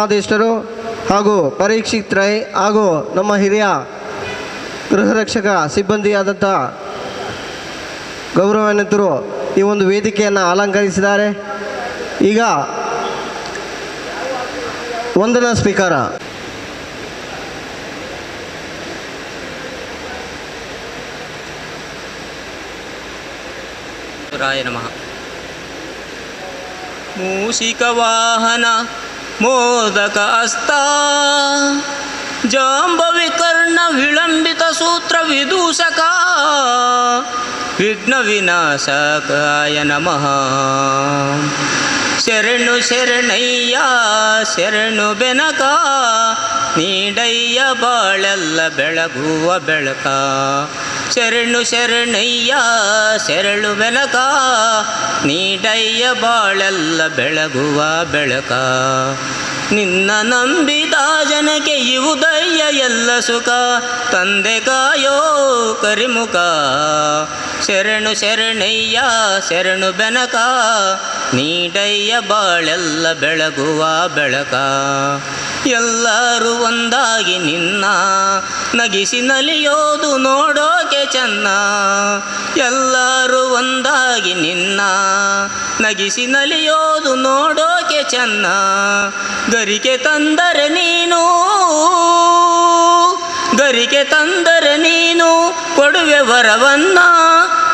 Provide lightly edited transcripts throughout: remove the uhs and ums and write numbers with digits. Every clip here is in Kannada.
ಸಮಾದೇಷ್ಟರು ಹಾಗೂ ಪರೀಕ್ಷಿತ್ ರೈ ಹಾಗೂ ನಮ್ಮ ಹಿರಿಯ ಗೃಹರಕ್ಷಕ ಸಿಬ್ಬಂದಿಯಾದಂಥ ಗೌರವಾನ್ವಿತರು ಈ ಒಂದು ವೇದಿಕೆಯನ್ನು ಅಲಂಕರಿಸಿದ್ದಾರೆ. ಈಗ ವಂದನಾ ಸ್ವೀಕಾರ. ನಮಃ. ಮೂಷಿಕ ವಾಹನ ಮೋದಕ ಹಸ್ತ ಜಾಂಬವಿ ಕರ್ಣ ವಿಳಂಬಿತ ಸೂತ್ರ ವಿದೂಷಕ ವಿಘ್ನ ವಿನಾಶಕಾಯ ನಮಃ. ಶರಣು ಶರಣಯ್ಯ ಶರಣು ಬೆನಕ ನೀಡಯ್ಯ ಬಾಳೆಲ್ಲ ಬೆಳಗುವ ಬೆಳಕ. ಶರಣು ಶರಣಯ್ಯ ಶರಣು ಬೆನಕ ನೀಡಯ್ಯ ಬಾಳೆಲ್ಲ ಬೆಳಗುವ ಬೆಳಕ. ನಿನ್ನ ನಂಬಿದ ಜನಕ್ಕೆ ಇವುದಯ್ಯ ಎಲ್ಲ ಸುಖ ತಂದೆ ಕಾಯೋ ಕರಿಮುಖ. ಶರಣು ಶರಣಯ್ಯ ಶರಣು ಬೆನಕ ನೀಡಯ್ಯ ಬಾಳೆಲ್ಲ ಬೆಳಗುವ ಬೆಳಕ. ಎಲ್ಲರೂ ಒಂದಾಗಿ ನಿನ್ನ ನಗಿಸಿ ನಲಿಯೋದು ನೋಡೋಕೆ ಚೆನ್ನ. ಎಲ್ಲರೂ ಒಂದಾಗಿ ನಿನ್ನ ನಗಿಸಿ ನಲಿಯೋದು ನೋಡೋಕೆ ಚೆನ್ನ. ಗರಿಕೆ ತಂದರೆ ನೀನು ಗರಿಕೆ ತಂದರೆ ನೀನು ಕೊಡುವೆ ವರವನ್ನ.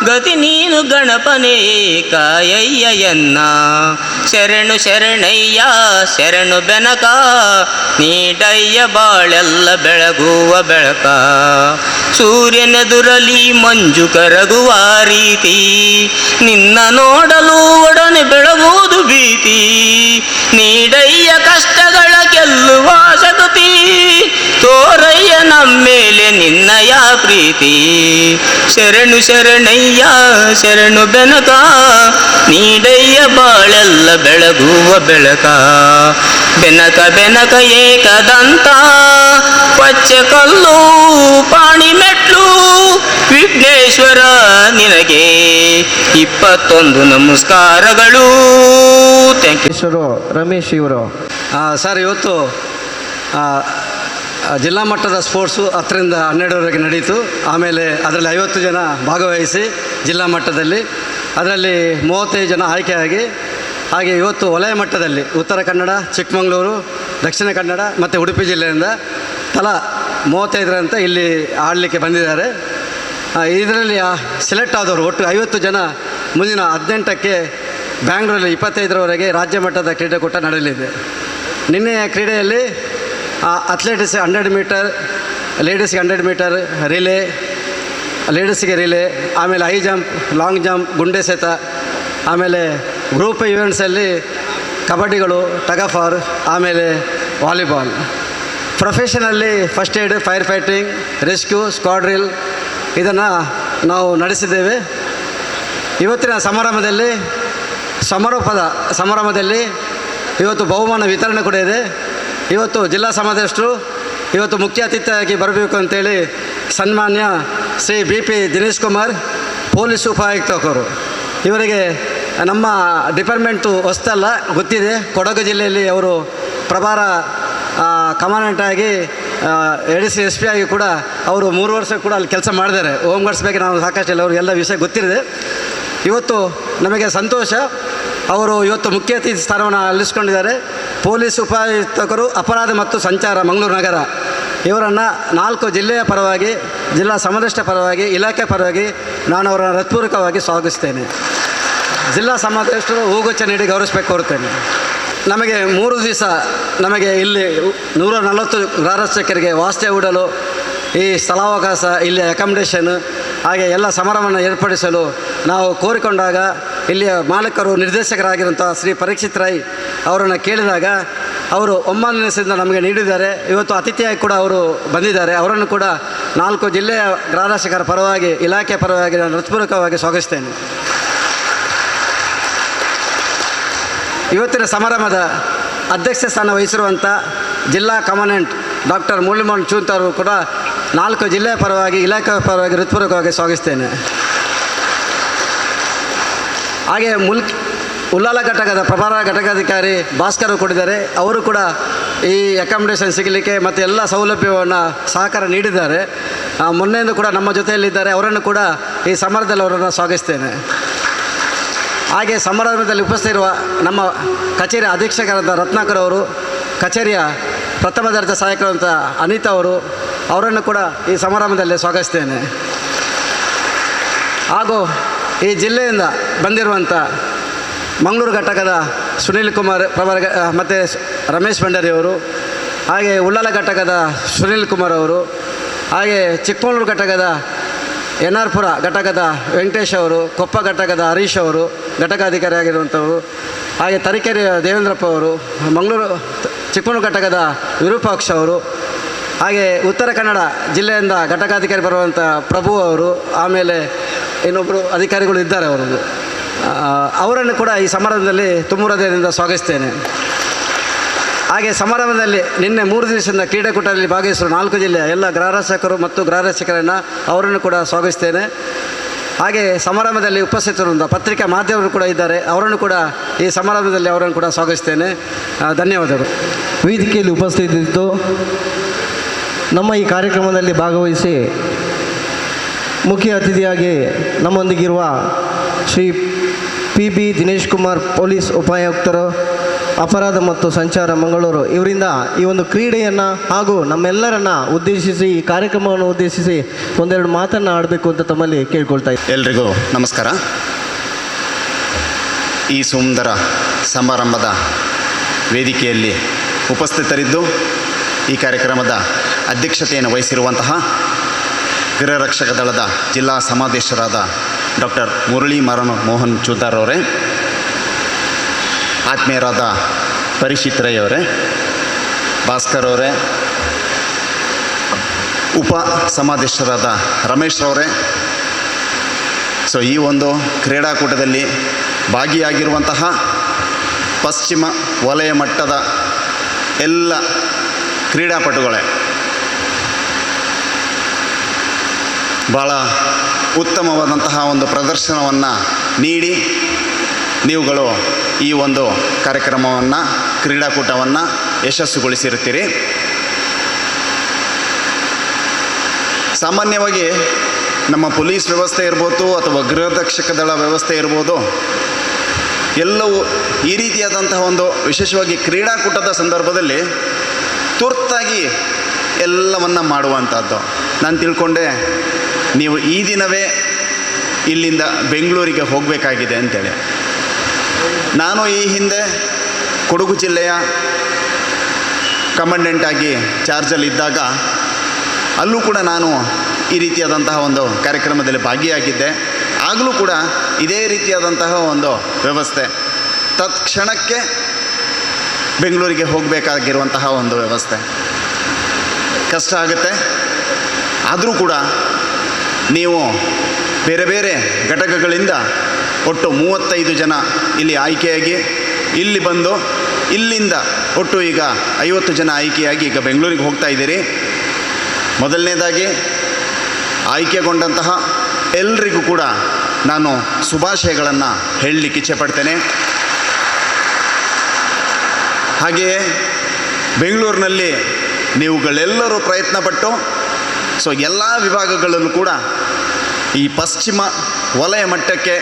ಗತಿ ನೀನು ಗಣಪನೇ ಕಾಯಯ್ಯಯನ್ನ. ಶರಣು ಶರಣಯ್ಯ ಶರಣು ಬೆನಕ ನೀಡಯ್ಯ ಬಾಳೆಲ್ಲ ಬೆಳಗುವ ಬೆಳಕ. ಸೂರ್ಯನೆದುರಲಿ ಮಂಜು ಕರಗುವ ರೀತಿ ನಿನ್ನ ನೋಡಲು ಒಡನೆ ಬೆಳಗುವುದು ಭೀತಿ. ನೀಡಯ್ಯ ಕಷ್ಟಗಳ ಗೆಲ್ಲುವ ಶಕ್ತಿ ತೋರಯ್ಯ ನಮ್ಮೇಲೆ ನಿನ್ನಯ ಪ್ರೀತಿ. ಶರಣು ಶರಣಯ್ಯ ಶರಣು ಬೆನಕ ನೀಡಯ್ಯ ಬಾಳೆಲ್ಲ ಬೆಳಗುವ ಬೆಳಕ. ಬೆನಕ ಬೆನಕ ಏಕದಂತ ಪಚ್ಚೆ ಕಲ್ಲು ಪಾಣಿ ಮೆಟ್ಲು ವಿಘ್ನೇಶ್ವರ ನಿನಗೆ 21 ನಮಸ್ಕಾರಗಳು. Thank you. ರಮೇಶ್ ಇವರು ಸರ್, ಇವತ್ತು ಜಿಲ್ಲಾ ಮಟ್ಟದ ಸ್ಪೋರ್ಟ್ಸು 10ರಿಂದ 12ವರೆಗೆ ನಡೀತು. ಆಮೇಲೆ ಅದರಲ್ಲಿ 50 ಜನ ಭಾಗವಹಿಸಿ ಜಿಲ್ಲಾ ಮಟ್ಟದಲ್ಲಿ, ಅದರಲ್ಲಿ 35 ಜನ ಆಯ್ಕೆಯಾಗಿ, ಹಾಗೆ ಇವತ್ತು ವಲಯ ಮಟ್ಟದಲ್ಲಿ ಉತ್ತರ ಕನ್ನಡ, ಚಿಕ್ಕಮಗಳೂರು, ದಕ್ಷಿಣ ಕನ್ನಡ ಮತ್ತು ಉಡುಪಿ ಜಿಲ್ಲೆಯಿಂದ ತಲಾ 35ರಂತೆ ಇಲ್ಲಿ ಆಡಲಿಕ್ಕೆ ಬಂದಿದ್ದಾರೆ. ಇದರಲ್ಲಿ ಸೆಲೆಕ್ಟ್ ಆದವರು ಒಟ್ಟು 50 ಜನ ಮುಂದಿನ 18ಕ್ಕೆ ಬ್ಯಾಂಗ್ಳೂರಲ್ಲಿ 25ರವರೆಗೆ ರಾಜ್ಯ ಮಟ್ಟದ ಕ್ರೀಡಾಕೂಟ ನಡೆಯಲಿದೆ. ನಿನ್ನೆಯ ಕ್ರೀಡೆಯಲ್ಲಿ ಅಥ್ಲೆಟಿಕ್ಸ್ 100 ಮೀಟರ್, ಲೇಡೀಸ್ಗೆ 100 ಮೀಟರ್ ರಿಲೇ, ಲೇಡೀಸ್ಗೆ ರಿಲೇ, ಆಮೇಲೆ ಹೈ ಜಂಪ್, ಲಾಂಗ್ ಜಂಪ್, ಗುಂಡೆ ಸೆತ, ಆಮೇಲೆ ಗ್ರೂಪ್ ಇವೆಂಟ್ಸಲ್ಲಿ ಕಬಡ್ಡಿಗಳು, ಟಗ್ ಆಫ್ ವಾರ್, ಆಮೇಲೆ ವಾಲಿಬಾಲ್. ಪ್ರೊಫೆಷನಲ್ಲಿ first aid, fire fighting, rescue, squad drill ಇದನ್ನು ನಾವು ನಡೆಸಿದ್ದೇವೆ. ಇವತ್ತಿನ ಸಮಾರಂಭದಲ್ಲಿ ಇವತ್ತು ಬಹುಮಾನ ವಿತರಣೆ ಕೂಡ ಇದೆ. ಇವತ್ತು ಜಿಲ್ಲಾ ಸಮಾದೇಶರು ಇವತ್ತು ಮುಖ್ಯ ಅತಿಥಿಯಾಗಿ ಬರಬೇಕು ಅಂತೇಳಿ ಸನ್ಮಾನ್ಯ ಶ್ರೀ BP ದಿನೇಶ್ ಕುಮಾರ್, ಪೊಲೀಸ್ ಉಪಾಯುಕ್ತರು, ಇವರಿಗೆ ನಮ್ಮ ಡಿಪಾರ್ಟ್ಮೆಂಟು ಹೊಸ್ತಲ್ಲ, ಗೊತ್ತಿದೆ. ಕೊಡಗು ಜಿಲ್ಲೆಯಲ್ಲಿ ಅವರು ಪ್ರಭಾರ ಕಮಾಂಡೆಂಟ್ ಆಗಿ ADC SP ಆಗಿ ಕೂಡ ಅವರು 3 ವರ್ಷ ಕೂಡ ಅಲ್ಲಿ ಕೆಲಸ ಮಾಡಿದ್ದಾರೆ. ಹೋಮ್ ಗಾರ್ಡ್ಸ್ ಬಗ್ಗೆ ನಾವು ಸಾಕಷ್ಟು ಇಲ್ಲ, ಅವ್ರಿಗೆಲ್ಲ ವಿಷಯ ಗೊತ್ತಿದೆ. ಇವತ್ತು ನಮಗೆ ಸಂತೋಷ, ಅವರು ಇವತ್ತು ಮುಖ್ಯ ಅತಿಥಿ ಸ್ಥಾನವನ್ನು ಅಲ್ಲಿಸ್ಕೊಂಡಿದ್ದಾರೆ. ಪೊಲೀಸ್ ಉಪಾಯುಕ್ತರು ಅಪರಾಧ ಮತ್ತು ಸಂಚಾರ ಮಂಗಳೂರು ನಗರ ಇವರನ್ನು 4 ಜಿಲ್ಲೆಯ ಪರವಾಗಿ, ಜಿಲ್ಲಾ ಸಮಾದೇಷ್ಟ ಪರವಾಗಿ, ಇಲಾಖೆ ಪರವಾಗಿ ನಾನು ಅವರನ್ನು ಹೃತ್ಪೂರ್ವಕವಾಗಿ ಸ್ವಾಗತಿಸ್ತೇನೆ. ಜಿಲ್ಲಾ ಸಮಾದೇಶರು ಹೂಗುಚ್ಛ ನೀಡಿ ಗೌರವಿಸಬೇಕು ಕೋರುತ್ತೇನೆ. ನಮಗೆ 3 ದಿವಸ ನಮಗೆ ಇಲ್ಲಿ 140 ಗೃಹರಕ್ಷಕರಿಗೆ ವಾಸ್ತವ್ಯ ಹೂಡಲು ಈ ಸ್ಥಳಾವಕಾಶ, ಇಲ್ಲಿ ಅಕಾಮಿಡೇಷನ್, ಹಾಗೆ ಎಲ್ಲ ಸಮಾರಂಭವನ್ನು ಏರ್ಪಡಿಸಲು ನಾವು ಕೋರಿಕೊಂಡಾಗ ಇಲ್ಲಿಯ ಮಾಲೀಕರು, ನಿರ್ದೇಶಕರಾಗಿರುವಂಥ ಶ್ರೀ ಪರೀಕ್ಷಿತ್ ರೈ ಅವರನ್ನು ಕೇಳಿದಾಗ ಅವರು ಒಮ್ಮನಸ್ಸಿಂದ ನಮಗೆ ನೀಡಿದ್ದಾರೆ. ಇವತ್ತು ಅತಿಥಿಯಾಗಿ ಕೂಡ ಅವರು ಬಂದಿದ್ದಾರೆ. ಅವರನ್ನು ಕೂಡ 4 ಜಿಲ್ಲೆಯ ಗೃಹರಕ್ಷಕರ ಪರವಾಗಿ, ಇಲಾಖೆ ಪರವಾಗಿ ನಾನು ಹೃತ್ಪೂರ್ವಕವಾಗಿ ಸ್ವಾಗತಿಸ್ತೇನೆ. ಇವತ್ತಿನ ಸಮಾರಂಭದ ಅಧ್ಯಕ್ಷ ಸ್ಥಾನ ವಹಿಸಿರುವಂಥ ಜಿಲ್ಲಾ ಕಮಾಂಡೆಂಟ್ ಡಾಕ್ಟರ್ ಮುರಳೀಮೋಹನ್ ಚೂಂತ್ ಅವರು ಕೂಡ 4 ಜಿಲ್ಲೆಯ ಪರವಾಗಿ, ಇಲಾಖೆ ಪರವಾಗಿ ಹೃತ್ಪೂರ್ವಕವಾಗಿ ಸ್ವಾಗತಿಸ್ತೇನೆ. ಹಾಗೆ ಉಲ್ಲಾಲ ಘಟಕದ ಪ್ರಭಾರ ಘಟಕಾಧಿಕಾರಿ ಭಾಸ್ಕರ್ ಕೊಟ್ಟಿದ್ದಾರೆ. ಅವರು ಕೂಡ ಈ ಅಕಾಮಿಡೇಷನ್ ಸಿಗಲಿಕ್ಕೆ ಮತ್ತು ಎಲ್ಲ ಸೌಲಭ್ಯವನ್ನು ಸಹಕಾರ ನೀಡಿದ್ದಾರೆ. ಮೊನ್ನೆಯಿಂದ ಕೂಡ ನಮ್ಮ ಜೊತೆಯಲ್ಲಿದ್ದಾರೆ. ಅವರನ್ನು ಕೂಡ ಈ ಸಮಾರಂಭದಲ್ಲಿ ಅವರನ್ನು ಸ್ವಾಗತಿಸ್ತೇನೆ. ಹಾಗೆ ಸಮಾರಂಭದಲ್ಲಿ ಉಪಸ್ಥಿತಿರುವ ನಮ್ಮ ಕಚೇರಿ ಅಧೀಕ್ಷಕರಾದ ರತ್ನಾಕರ್ ಅವರು, ಕಚೇರಿಯ ಪ್ರಥಮ ದರ್ಜೆ ಸಹಾಯಕರಂತ ಅನಿತಾ ಅವರನ್ನು ಕೂಡ ಈ ಸಮಾರಂಭದಲ್ಲಿ ಸ್ವಾಗತಿಸ್ತೇನೆ. ಹಾಗೂ ಈ ಜಿಲ್ಲೆಯಿಂದ ಬಂದಿರುವಂಥ ಮಂಗಳೂರು ಘಟಕದ ಸುನೀಲ್ ಕುಮಾರ್ ಮತ್ತು ರಮೇಶ್ ಭಂಡಾರಿ ಅವರು, ಹಾಗೆ ಉಳ್ಳಾಲ ಘಟಕದ ಸುನೀಲ್ ಕುಮಾರ್ ಅವರು, ಹಾಗೆ ಚಿಕ್ಕಮಗಳೂರು ಘಟಕದ NR ಪುರ ಘಟಕದ ವೆಂಕಟೇಶ್ ಅವರು, ಕೊಪ್ಪ ಘಟಕದ ಹರೀಶ್ ಅವರು ಘಟಕಾಧಿಕಾರಿ ಆಗಿರುವಂಥವರು, ಹಾಗೆ ತರೀಕೆರೆಯ ದೇವೇಂದ್ರಪ್ಪ ಅವರು, ಚಿಕ್ಕಮಗಳೂರು ಘಟಕದ ವಿರೂಪಾಕ್ಷ ಅವರು, ಹಾಗೆ ಉತ್ತರ ಕನ್ನಡ ಜಿಲ್ಲೆಯಿಂದ ಘಟಕಾಧಿಕಾರಿ ಬರುವಂಥ ಪ್ರಭು ಅವರು, ಆಮೇಲೆ ಇನ್ನೊಬ್ಬರು ಅಧಿಕಾರಿಗಳು ಇದ್ದಾರೆ ಅವರನ್ನು ಕೂಡ ಈ ಸಮಾರಂಭದಲ್ಲಿ ತುಂಬ ಹೃದಯದಿಂದ ಸ್ವಾಗತಿಸ್ತೇನೆ. ಹಾಗೆ ಸಮಾರಂಭದಲ್ಲಿ ನಿನ್ನೆ 3 ದಿವಸದಿಂದ ಕ್ರೀಡಾಕೂಟದಲ್ಲಿ ಭಾಗವಹಿಸುವ 4 ಜಿಲ್ಲೆಯ ಎಲ್ಲ ಗೃಹರಕ್ಷಕರು ಮತ್ತು ಗೃಹರಕ್ಷಕರನ್ನು ಅವರನ್ನು ಕೂಡ ಸ್ವಾಗತಿಸ್ತೇನೆ. ಹಾಗೆ ಸಮಾರಂಭದಲ್ಲಿ ಉಪಸ್ಥಿತರಿರುವ ಪತ್ರಿಕಾ ಮಾಧ್ಯಮರು ಕೂಡ ಇದ್ದಾರೆ. ಅವರನ್ನು ಕೂಡ ಈ ಸಮಾರಂಭದಲ್ಲಿ ಅವರನ್ನು ಕೂಡ ಸ್ವಾಗತಿಸ್ತೇನೆ. ಧನ್ಯವಾದಗಳು. ವೇದಿಕೆಯಲ್ಲಿ ಉಪಸ್ಥಿತಿದ್ದು ನಮ್ಮ ಈ ಕಾರ್ಯಕ್ರಮದಲ್ಲಿ ಭಾಗವಹಿಸಿ ಮುಖ್ಯ ಅತಿಥಿಯಾಗಿ ನಮ್ಮೊಂದಿಗಿರುವ ಶ್ರೀ PB ದಿನೇಶ್ ಕುಮಾರ್, ಪೊಲೀಸ್ ಉಪಾಯುಕ್ತರು, ಅಪರಾಧ ಮತ್ತು ಸಂಚಾರ ಮಂಗಳೂರು, ಇವರಿಂದ ಈ ಒಂದು ಕ್ರೀಡೆಯನ್ನು ಹಾಗೂ ನಮ್ಮೆಲ್ಲರನ್ನು ಉದ್ದೇಶಿಸಿ ಈ ಕಾರ್ಯಕ್ರಮವನ್ನು ಉದ್ದೇಶಿಸಿ ಒಂದೆರಡು ಮಾತನ್ನು ಆಡಬೇಕು ಅಂತ ತಮ್ಮಲ್ಲಿ ಕೇಳ್ಕೊಳ್ತಾ ಇದ್ದೀನಿ. ಎಲ್ರಿಗೂ ನಮಸ್ಕಾರ. ಈ ಸುಂದರ ಸಮಾರಂಭದ ವೇದಿಕೆಯಲ್ಲಿ ಉಪಸ್ಥಿತರಿದ್ದು ಈ ಕಾರ್ಯಕ್ರಮದ ಅಧ್ಯಕ್ಷತೆಯನ್ನು ವಹಿಸಿರುವಂತಹ ಗೃಹರಕ್ಷಕ ದಳದ ಜಿಲ್ಲಾ ಸಮಾದೇಶರಾದ ಡಾಕ್ಟರ್ ಮುರಳಿ ಮೋಹನ್ ಚೂತಾರ್ ಅವರೇ, ಆತ್ಮೀಯರಾದ ಪರೀಕ್ಷಿತ್ ರೈ ಅವರೇ, ಭಾಸ್ಕರ್ ಅವರೇ, ಉಪ ಸಮಾದೇಶರಾದ ರಮೇಶ್ ಅವರೇ, ಈ ಒಂದು ಕ್ರೀಡಾಕೂಟದಲ್ಲಿ ಭಾಗಿಯಾಗಿರುವಂತಹ ಪಶ್ಚಿಮ ವಲಯ ಮಟ್ಟದ ಎಲ್ಲ ಕ್ರೀಡಾಪಟುಗಳೇ, ಭಾಳ ಉತ್ತಮವಾದಂತಹ ಒಂದು ಪ್ರದರ್ಶನವನ್ನು ನೀಡಿ ನೀವುಗಳು ಈ ಒಂದು ಕಾರ್ಯಕ್ರಮವನ್ನು, ಕ್ರೀಡಾಕೂಟವನ್ನು ಯಶಸ್ಸುಗೊಳಿಸಿರುತ್ತೀರಿ. ಸಾಮಾನ್ಯವಾಗಿ ನಮ್ಮ ಪೊಲೀಸ್ ವ್ಯವಸ್ಥೆ ಇರ್ಬೋದು ಅಥವಾ ಗೃಹರಕ್ಷಕ ದಳ ವ್ಯವಸ್ಥೆ ಇರ್ಬೋದು, ಎಲ್ಲವೂ ಈ ರೀತಿಯಾದಂತಹ ಒಂದು ವಿಶೇಷವಾಗಿ ಕ್ರೀಡಾಕೂಟದ ಸಂದರ್ಭದಲ್ಲಿ ತುರ್ತಾಗಿ ಎಲ್ಲವನ್ನು ಮಾಡುವಂಥದ್ದು. ನಾನು ತಿಳ್ಕೊಂಡೆ ನೀವು ಈ ದಿನವೇ ಇಲ್ಲಿಂದ ಬೆಂಗಳೂರಿಗೆ ಹೋಗಬೇಕಾಗಿದೆ ಅಂತೇಳಿ. ನಾನು ಈ ಹಿಂದೆ ಕೊಡಗು ಜಿಲ್ಲೆಯ ಕಮಾಂಡೆಂಟಾಗಿ ಚಾರ್ಜಲ್ಲಿದ್ದಾಗ ಅಲ್ಲೂ ಕೂಡ ನಾನು ಈ ರೀತಿಯಾದಂತಹ ಒಂದು ಕಾರ್ಯಕ್ರಮದಲ್ಲಿ ಭಾಗಿಯಾಗಿದ್ದೆ. ಆಗಲೂ ಕೂಡ ಇದೇ ರೀತಿಯಾದಂತಹ ಒಂದು ವ್ಯವಸ್ಥೆ, ತತ್ಕ್ಷಣಕ್ಕೆ ಬೆಂಗಳೂರಿಗೆ ಹೋಗಬೇಕಾಗಿರುವಂತಹ ಒಂದು ವ್ಯವಸ್ಥೆ. ಕಷ್ಟ ಆಗುತ್ತೆ. ಆದರೂ ಕೂಡ ನೀವು ಬೇರೆ ಬೇರೆ ಘಟಕಗಳಿಂದ ಒಟ್ಟು 35 ಜನ ಇಲ್ಲಿ ಆಯ್ಕೆಯಾಗಿ ಇಲ್ಲಿ ಬಂದು ಇಲ್ಲಿಂದ ಒಟ್ಟು ಈಗ 50 ಜನ ಆಯ್ಕೆಯಾಗಿ ಈಗ ಬೆಂಗಳೂರಿಗೆ ಹೋಗ್ತಾ ಇದ್ದೀರಿ. ಮೊದಲನೇದಾಗಿ ಆಯ್ಕೆಗೊಂಡಂತಹ ಎಲ್ರಿಗೂ ಕೂಡ ನಾನು ಶುಭಾಶಯಗಳನ್ನು ಹೇಳಲಿಕ್ಕೆ ಇಚ್ಛೆಪಡ್ತೇನೆ. ಹಾಗೆಯೇ ಬೆಂಗಳೂರಿನಲ್ಲಿ ನೀವುಗಳೆಲ್ಲರೂ ಪ್ರಯತ್ನಪಟ್ಟು ಎಲ್ಲ ವಿಭಾಗಗಳಲ್ಲೂ ಕೂಡ ಈ ಪಶ್ಚಿಮ ವಲಯ ಮಟ್ಟಕ್ಕೆ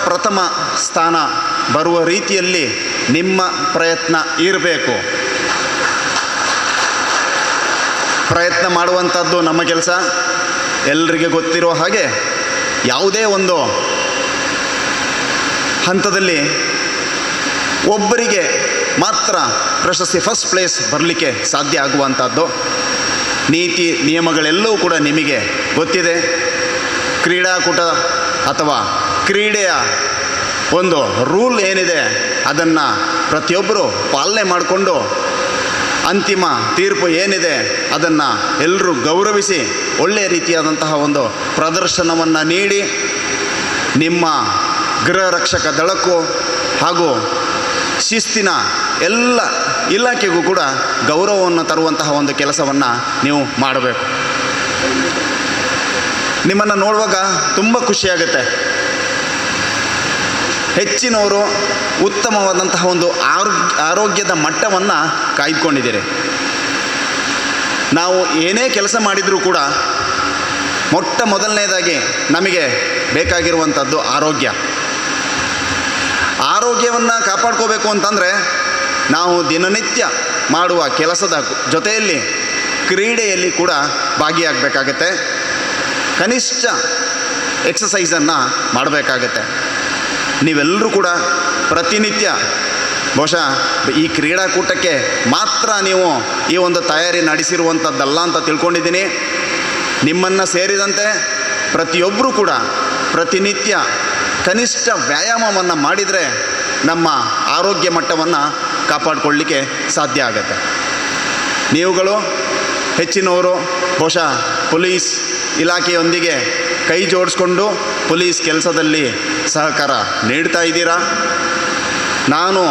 ಪ್ರಥಮ ಸ್ಥಾನ ಬರುವ ರೀತಿಯಲ್ಲಿ ನಿಮ್ಮ ಪ್ರಯತ್ನ ಇರಬೇಕು. ಪ್ರಯತ್ನ ಮಾಡುವಂಥದ್ದು ನಮ್ಮ ಕೆಲಸ. ಎಲ್ಲರಿಗೆ ಗೊತ್ತಿರುವ ಹಾಗೆ ಯಾವುದೇ ಒಂದು ಹಂತದಲ್ಲಿ ಒಬ್ಬರಿಗೆ ಮಾತ್ರ ಪ್ರಶಸ್ತಿ ಫಸ್ಟ್ ಪ್ಲೇಸ್ ಬರಲಿಕ್ಕೆ ಸಾಧ್ಯ ಆಗುವಂಥದ್ದು. ನೀತಿ ನಿಯಮಗಳೆಲ್ಲವೂ ಕೂಡ ನಿಮಗೆ ಗೊತ್ತಿದೆ. ಕ್ರೀಡಾಕೂಟ ಅಥವಾ ಕ್ರೀಡೆಯ ಒಂದು ರೂಲ್ ಏನಿದೆ ಅದನ್ನು ಪ್ರತಿಯೊಬ್ಬರು ಪಾಲನೆ ಮಾಡಿಕೊಂಡು ಅಂತಿಮ ತೀರ್ಪು ಏನಿದೆ ಅದನ್ನು ಎಲ್ಲರೂ ಗೌರವಿಸಿ ಒಳ್ಳೆಯ ರೀತಿಯಾದಂತಹ ಒಂದು ಪ್ರದರ್ಶನವನ್ನು ನೀಡಿ ನಿಮ್ಮ ಗೃಹರಕ್ಷಕ ದಳಕ್ಕೂ ಹಾಗೂ ಶಿಸ್ತಿನ ಎಲ್ಲ ಇಲಾಖೆಗೂ ಕೂಡ ಗೌರವವನ್ನು ತರುವಂತಹ ಒಂದು ಕೆಲಸವನ್ನು ನೀವು ಮಾಡಬೇಕು. ನಿಮ್ಮನ್ನು ನೋಡುವಾಗ ತುಂಬ ಖುಷಿಯಾಗುತ್ತೆ. ಹೆಚ್ಚಿನವರು ಉತ್ತಮವಾದಂತಹ ಒಂದು ಆರೋಗ್ಯದ ಮಟ್ಟವನ್ನು ಕಾಯ್ದುಕೊಂಡಿದ್ದೀರಿ. ನಾವು ಏನೇ ಕೆಲಸ ಮಾಡಿದರೂ ಕೂಡ ಮೊಟ್ಟ ಮೊದಲನೇದಾಗಿ ನಮಗೆ ಬೇಕಾಗಿರುವಂಥದ್ದು ಆರೋಗ್ಯ. ಆರೋಗ್ಯವನ್ನು ಕಾಪಾಡ್ಕೋಬೇಕು ಅಂತಂದರೆ ನಾವು ದಿನನಿತ್ಯ ಮಾಡುವ ಕೆಲಸದ ಜೊತೆಯಲ್ಲಿ ಕ್ರೀಡೆಯಲ್ಲಿ ಕೂಡ ಭಾಗಿಯಾಗಬೇಕಾಗತ್ತೆ. ಕನಿಷ್ಠ ಎಕ್ಸಸೈಸನ್ನು ಮಾಡಬೇಕಾಗತ್ತೆ. ನೀವೆಲ್ಲರೂ ಕೂಡ ಪ್ರತಿನಿತ್ಯ ಬಹುಶಃ ಈ ಕ್ರೀಡಾಕೂಟಕ್ಕೆ ಮಾತ್ರ ನೀವು ಈ ಒಂದು ತಯಾರಿ ನಡೆಸಿರುವಂಥದ್ದಲ್ಲ ಅಂತ ತಿಳ್ಕೊಂಡಿದ್ದೀನಿ. ನಿಮ್ಮನ್ನು ಸೇರಿದಂತೆ ಪ್ರತಿಯೊಬ್ಬರೂ ಕೂಡ ಪ್ರತಿನಿತ್ಯ ಕನಿಷ್ಠ ವ್ಯಾಯಾಮವನ್ನು ಮಾಡಿದರೆ ನಮ್ಮ ಆರೋಗ್ಯ ಮಟ್ಟವನ್ನು ಕಾಪಾಡಿಕೊಳ್ಳಲಿಕ್ಕೆ ಸಾಧ್ಯ ಆಗುತ್ತೆ. ನೀವುಗಳು ಹೆಚ್ಚಿನವರು ಬಹುಶಃ ಪೊಲೀಸ್ ಇಲಾಖೆಯೊಂದಿಗೆ ಕೈ ಜೋಡಿಸ್ಕೊಂಡು ಪೊಲೀಸ್ ಕೆಲಸದಲ್ಲಿ ಸಹಕಾರ ನೀಡ್ತಾ ಇದ್ದೀರಾ. ನಾನು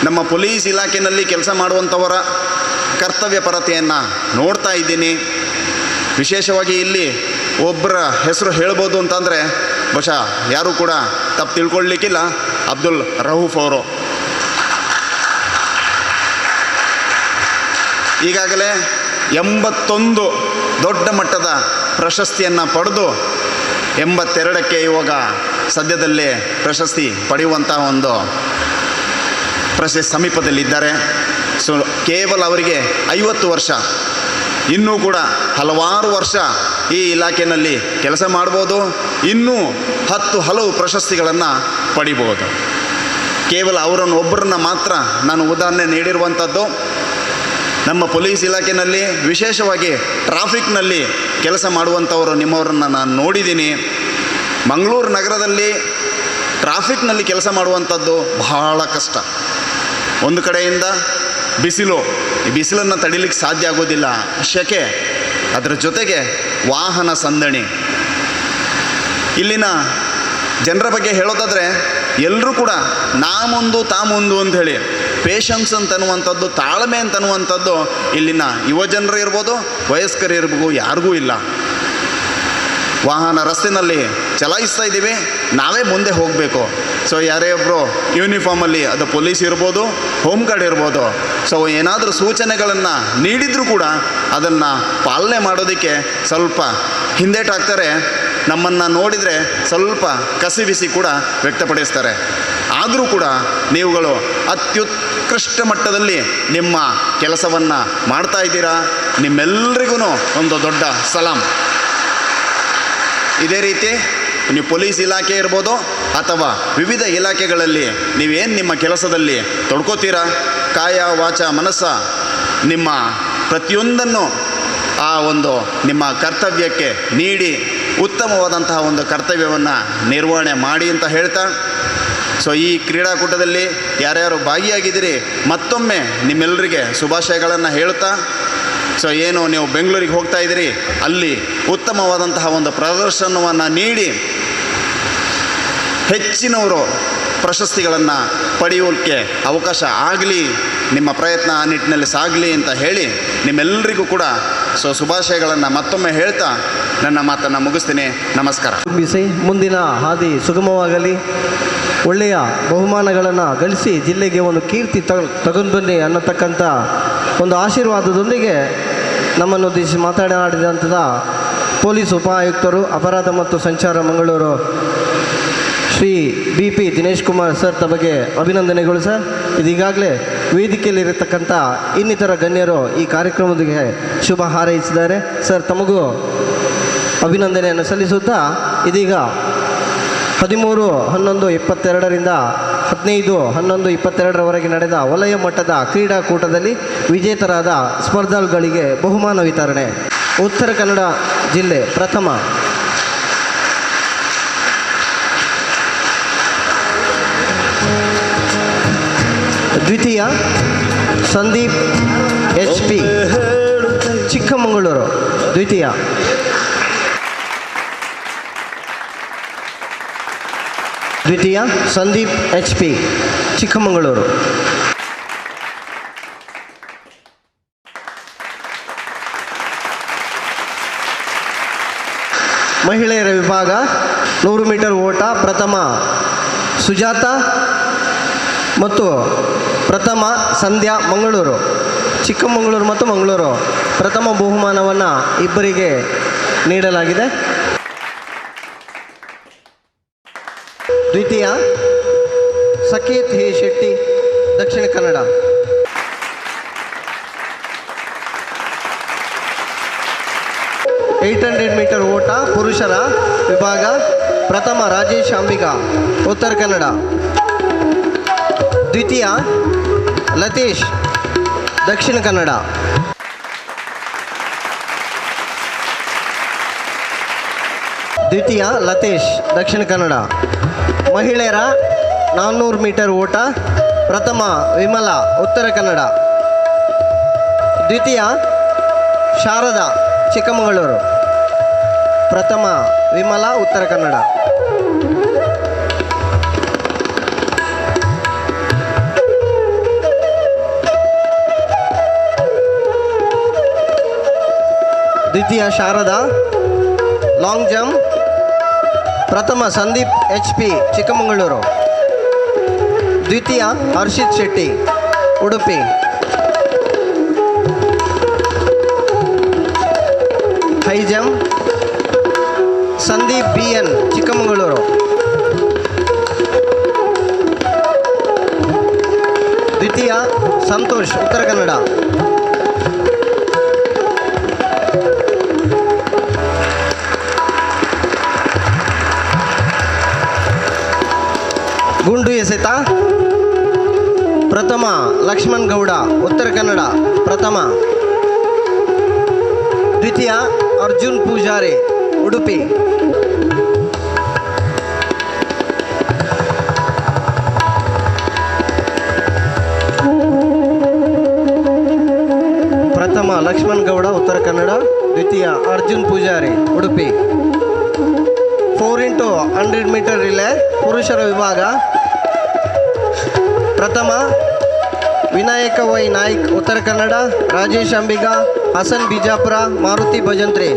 ನಮ್ಮ ಪೊಲೀಸ್ ಇಲಾಖೆಯಲ್ಲಿ ಕೆಲಸ ಮಾಡುವಂಥವರ ಕರ್ತವ್ಯ ಪರತೆಯನ್ನು ನೋಡ್ತಾ ಇದ್ದೀನಿ. ವಿಶೇಷವಾಗಿ ಇಲ್ಲಿ ಒಬ್ಬರ ಹೆಸರು ಹೇಳ್ಬೋದು ಅಂತಂದರೆ ಬಹುಶಃ ಯಾರೂ ಕೂಡ ತಪ್ಪು ತಿಳ್ಕೊಳ್ಳಿಕ್ಕಿಲ್ಲ, ಅಬ್ದುಲ್ ರಹೂಫ್ ಅವರು. ಈಗಾಗಲೇ 81 ದೊಡ್ಡ ಮಟ್ಟದ ಪ್ರಶಸ್ತಿಯನ್ನು ಪಡೆದು 82ಕ್ಕೆ ಇವಾಗ ಸದ್ಯದಲ್ಲೇ ಪ್ರಶಸ್ತಿ ಪಡೆಯುವಂಥ ಒಂದು ಪ್ರಶಸ್ತಿ ಸಮೀಪದಲ್ಲಿದ್ದಾರೆ. ಸೊ ಕೇವಲ ಅವರಿಗೆ 50 ವರ್ಷ, ಇನ್ನೂ ಕೂಡ ಹಲವಾರು ವರ್ಷ ಈ ಇಲಾಖೆಯಲ್ಲಿ ಕೆಲಸ ಮಾಡ್ಬೋದು, ಇನ್ನೂ ಹಲವು ಪ್ರಶಸ್ತಿಗಳನ್ನು ಪಡಿಬೋದು. ಕೇವಲ ಅವರನ್ನು ಒಬ್ಬರನ್ನ ಮಾತ್ರ ನಾನು ಉದಾಹರಣೆ ನೀಡಿರುವಂಥದ್ದು. ನಮ್ಮ ಪೊಲೀಸ್ ಇಲಾಖೆಯಲ್ಲಿ ವಿಶೇಷವಾಗಿ ಟ್ರಾಫಿಕ್ನಲ್ಲಿ ಕೆಲಸ ಮಾಡುವಂಥವರು ನಿಮ್ಮವರನ್ನು ನಾನು ನೋಡಿದ್ದೀನಿ. ಮಂಗಳೂರು ನಗರದಲ್ಲಿ ಟ್ರಾಫಿಕ್ನಲ್ಲಿ ಕೆಲಸ ಮಾಡುವಂಥದ್ದು ಬಹಳ ಕಷ್ಟ. ಒಂದು ಕಡೆಯಿಂದ ಬಿಸಿಲು, ಈ ಬಿಸಿಲನ್ನು ತಡಿಲಿಕ್ಕೆ ಸಾಧ್ಯ ಆಗೋದಿಲ್ಲ, ಸೆಕೆ, ಅದರ ಜೊತೆಗೆ ವಾಹನ ಸಂದಣಿ. ಇಲ್ಲಿನ ಜನರ ಬಗ್ಗೆ ಹೇಳೋದಾದರೆ ಎಲ್ಲರೂ ಕೂಡ ನಾ ಮುಂದು ತಾ ಮುಂದು ಅಂಥೇಳಿ ಪೇಷನ್ಸ್ ಅಂತನ್ನುವಂಥದ್ದು, ತಾಳ್ಮೆ ಅಂತನ್ನುವಂಥದ್ದು ಇಲ್ಲಿನ ಯುವ ಜನರು ಇರ್ಬೋದು, ವಯಸ್ಕರು ಇರ್ಬೋದು, ಯಾರಿಗೂ ಇಲ್ಲ. ವಾಹನ ರಸ್ತೆಯಲ್ಲಿ ಚಲಾಯಿಸ್ತಾ ಇದ್ದೀವಿ, ನಾವೇ ಮುಂದೆ ಹೋಗಬೇಕು. ಸೊ ಯಾರೇ ಒಬ್ಬರು ಯೂನಿಫಾರ್ಮಲ್ಲಿ, ಅದು ಪೊಲೀಸ್ ಇರ್ಬೋದು, ಹೋಮ್ ಗಾರ್ಡ್ ಇರ್ಬೋದು, ಸೊ ಏನಾದರೂ ಸೂಚನೆಗಳನ್ನು ನೀಡಿದರೂ ಕೂಡ ಅದನ್ನು ಪಾಲನೆ ಮಾಡೋದಕ್ಕೆ ಸ್ವಲ್ಪ ಹಿಂದೇಟಾಗ್ತಾರೆ. ನಮ್ಮನ್ನು ನೋಡಿದರೆ ಸ್ವಲ್ಪ ಕಸಿವಿಸಿ ಕೂಡ ವ್ಯಕ್ತಪಡಿಸ್ತಾರೆ. ಆದರೂ ಕೂಡ ನೀವುಗಳು ಅತ್ಯುತ್ಕೃಷ್ಟ ಮಟ್ಟದಲ್ಲಿ ನಿಮ್ಮ ಕೆಲಸವನ್ನು ಮಾಡ್ತಾ ಇದ್ದೀರಾ. ನಿಮ್ಮೆಲ್ಲರಿಗೂ ಒಂದು ದೊಡ್ಡ ಸಲಾಂ. ಇದೇ ರೀತಿ ನೀವು ಪೊಲೀಸ್ ಇಲಾಖೆ ಇರ್ಬೋದು ಅಥವಾ ವಿವಿಧ ಇಲಾಖೆಗಳಲ್ಲಿ ನೀವೇನು ನಿಮ್ಮ ಕೆಲಸದಲ್ಲಿ ತೊಡ್ಕೋತೀರಾ, ಕಾಯ ವಾಚ ಮನಸ್ಸ ನಿಮ್ಮ ಪ್ರತಿಯೊಂದನ್ನು ಆ ಒಂದು ನಿಮ್ಮ ಕರ್ತವ್ಯಕ್ಕೆ ನೀಡಿ ಉತ್ತಮವಾದಂತಹ ಒಂದು ಕರ್ತವ್ಯವನ್ನು ನಿರ್ವಹಣೆ ಮಾಡಿ ಅಂತ ಹೇಳ್ತಾ, ಸೊ ಈ ಕ್ರೀಡಾಕೂಟದಲ್ಲಿ ಯಾರ್ಯಾರು ಭಾಗಿಯಾಗಿದ್ದೀರಿ ಮತ್ತೊಮ್ಮೆ ನಿಮ್ಮೆಲ್ಲರಿಗೆ ಶುಭಾಶಯಗಳನ್ನು ಹೇಳ್ತಾ, ಸೊ ಏನು ನೀವು ಬೆಂಗಳೂರಿಗೆ ಹೋಗ್ತಾ ಇದ್ದೀರಿ, ಅಲ್ಲಿ ಉತ್ತಮವಾದಂತಹ ಒಂದು ಪ್ರದರ್ಶನವನ್ನು ನೀಡಿ ಹೆಚ್ಚಿನವರು ಪ್ರಶಸ್ತಿಗಳನ್ನು ಪಡೆಯೋಕ್ಕೆ ಅವಕಾಶ ಆಗಲಿ, ನಿಮ್ಮ ಪ್ರಯತ್ನ ಆ ನಿಟ್ಟಿನಲ್ಲಿ ಸಾಗಲಿ ಅಂತ ಹೇಳಿ ನಿಮ್ಮೆಲ್ಲರಿಗೂ ಕೂಡ ಸೊ ಶುಭಾಶಯಗಳನ್ನು ಮತ್ತೊಮ್ಮೆ ಹೇಳ್ತಾ ನನ್ನ ಮಾತನ್ನು ಮುಗಿಸ್ತೀನಿ. ನಮಸ್ಕಾರ. ಬಿಸಿ ಮುಂದಿನ ಹಾದಿ ಸುಗಮವಾಗಲಿ, ಒಳ್ಳೆಯ ಬಹುಮಾನಗಳನ್ನು ಗಳಿಸಿ ಜಿಲ್ಲೆಗೆ ಒಂದು ಕೀರ್ತಿ ತಗೊಂಡು ಬನ್ನಿ ಅನ್ನತಕ್ಕಂಥ ಒಂದು ಆಶೀರ್ವಾದದೊಂದಿಗೆ ನಮ್ಮನ್ನು ಉದ್ದೇಶಿಸಿ ಮಾತನಾಡಿದಂಥ ಪೊಲೀಸ್ ಉಪ ಆಯುಕ್ತರು ಅಪರಾಧ ಮತ್ತು ಸಂಚಾರ ಮಂಗಳೂರು ಶ್ರೀ BP ದಿನೇಶ್ ಕುಮಾರ್ ಸರ್ ತಮಗೆ ಅಭಿನಂದನೆಗಳು ಸರ್. ಇದೀಗಾಗಲೇ ವೇದಿಕೆಯಲ್ಲಿರತಕ್ಕಂಥ ಇನ್ನಿತರ ಗಣ್ಯರು ಈ ಕಾರ್ಯಕ್ರಮದಿಗೆ ಶುಭ ಹಾರೈಸಿದ್ದಾರೆ ಸರ್. ತಮಗೂ ಅಭಿನಂದನೆಯನ್ನು ಸಲ್ಲಿಸುತ್ತಾ ಇದೀಗ 13/11/22ರಿಂದ 15/11/22ರವರೆಗೆ ನಡೆದ ವಲಯ ಮಟ್ಟದ ಕ್ರೀಡಾಕೂಟದಲ್ಲಿ ವಿಜೇತರಾದ ಸ್ಪರ್ಧಾಳುಗಳಿಗೆ ಬಹುಮಾನ ವಿತರಣೆ. ಉತ್ತರ ಕನ್ನಡ ಜಿಲ್ಲೆ ಪ್ರಥಮ, ದ್ವಿತೀಯ ಸಂದೀಪ್ HP ಚಿಕ್ಕಮಗಳೂರು, ದ್ವಿತೀಯ. ದ್ವಿತೀಯ ಸಂದೀಪ್ HP ಚಿಕ್ಕಮಗಳೂರು. ಮಹಿಳೆಯರ ವಿಭಾಗ 100 ಮೀಟರ್ ಓಟ ಪ್ರಥಮ ಸುಜಾತ ಮತ್ತು ಪ್ರಥಮ ಸಂಧ್ಯಾ ಮಂಗಳೂರು. ಚಿಕ್ಕಮಗಳೂರು ಮತ್ತು ಮಂಗಳೂರು ಪ್ರಥಮ ಬಹುಮಾನವನ್ನು ಇಬ್ಬರಿಗೆ ನೀಡಲಾಗಿದೆ. ದ್ವಿತೀಯ ಸಕೇತ್ ಹೇ ಶೆಟ್ಟಿ, ದಕ್ಷಿಣ ಕನ್ನಡ. $800 ಓಟ ಪುರುಷರ ವಿಭಾಗ ಪ್ರಥಮ ರಾಜೇಶ್ ಅಂಬಿಗ, ಉತ್ತರ ಕನ್ನಡ. ದ್ವಿತೀಯ ಲತೀಶ್, ದಕ್ಷಿಣ ಕನ್ನಡ. ದ್ವಿತೀಯ ಲತೀಶ್, ದಕ್ಷಿಣ ಕನ್ನಡ. ಮಹಿಳೆಯರ 400 ಮೀಟರ್ ಓಟ ಪ್ರಥಮ ವಿಮಲಾ, ಉತ್ತರ ಕನ್ನಡ. ದ್ವಿತೀಯ ಶಾರದಾ, ಚಿಕ್ಕಮಗಳೂರು. ಪ್ರಥಮ ವಿಮಲಾ, ಉತ್ತರ ಕನ್ನಡ. ದ್ವಿತೀಯ ಶಾರದಾ, ಲಾಂಗ್ ಜಂಪ್ ಪ್ರಥಮ ಸಂದೀಪ್ HP, ಚಿಕ್ಕಮಗಳೂರು. ದ್ವಿತೀಯ Harshith Shetty, Udupi. High jump Sandeep BN, Chikkamagaluru. ದ್ವಿತೀಯ ಸಂತೋಷ್, ಉತ್ತರ ಕನ್ನಡ. ಗುಂಡು ಎಸೆತ ಪ್ರಥಮ ಲಕ್ಷ್ಮಣ್ ಗೌಡ, ಉತ್ತರ ಕನ್ನಡ. ಪ್ರಥಮ. ದ್ವಿತೀಯ ಅರ್ಜುನ್ ಪೂಜಾರಿ, ಉಡುಪಿ. ಪ್ರಥಮ ಲಕ್ಷ್ಮಣ್ ಗೌಡ, ಉತ್ತರ ಕನ್ನಡ. ದ್ವಿತೀಯ Arjun Poojari, Udupi. 4x100 metre relay ಪುರುಷರ ವಿಭಾಗ ಪ್ರಥಮ ವಿನಾಯಕ ವೈ ನಾಯ್ಕ್, ಉತ್ತರ ಕನ್ನಡ. ರಾಜೇಶ್ ಅಂಬಿಗ, ಹಸನ್ ಬಿಜಾಪುರ, ಮಾರುತಿ ಭಜಂತ್ರಿ,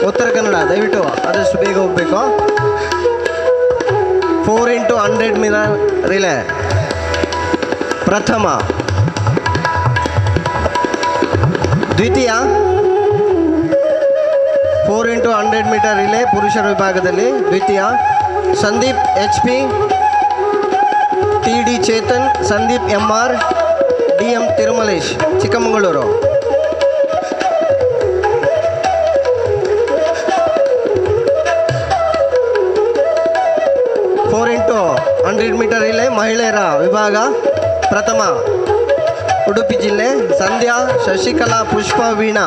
ಉತ್ತರ ಕನ್ನಡ. ದಯವಿಟ್ಟು ಆದಷ್ಟು ಬೇಗ ಹೋಗಬೇಕು. 4x100 ಮೀಟರ್ ರಿಲೇ ಪ್ರಥಮ. ದ್ವಿತೀಯ 4x100 ಮೀಟರ್ ರಿಲೇ ಪುರುಷರ ವಿಭಾಗದಲ್ಲಿ ದ್ವಿತೀಯ Sandeep HP, TD Chethan, Sandeep MR, DM Thirumalesh, Chikkamagaluru. Metre relay ಮಹಿಳೆಯರ ವಿಭಾಗ ಪ್ರಥಮ ಉಡುಪಿ ಜಿಲ್ಲೆ Sandhya Shashikala Pushpa Veena.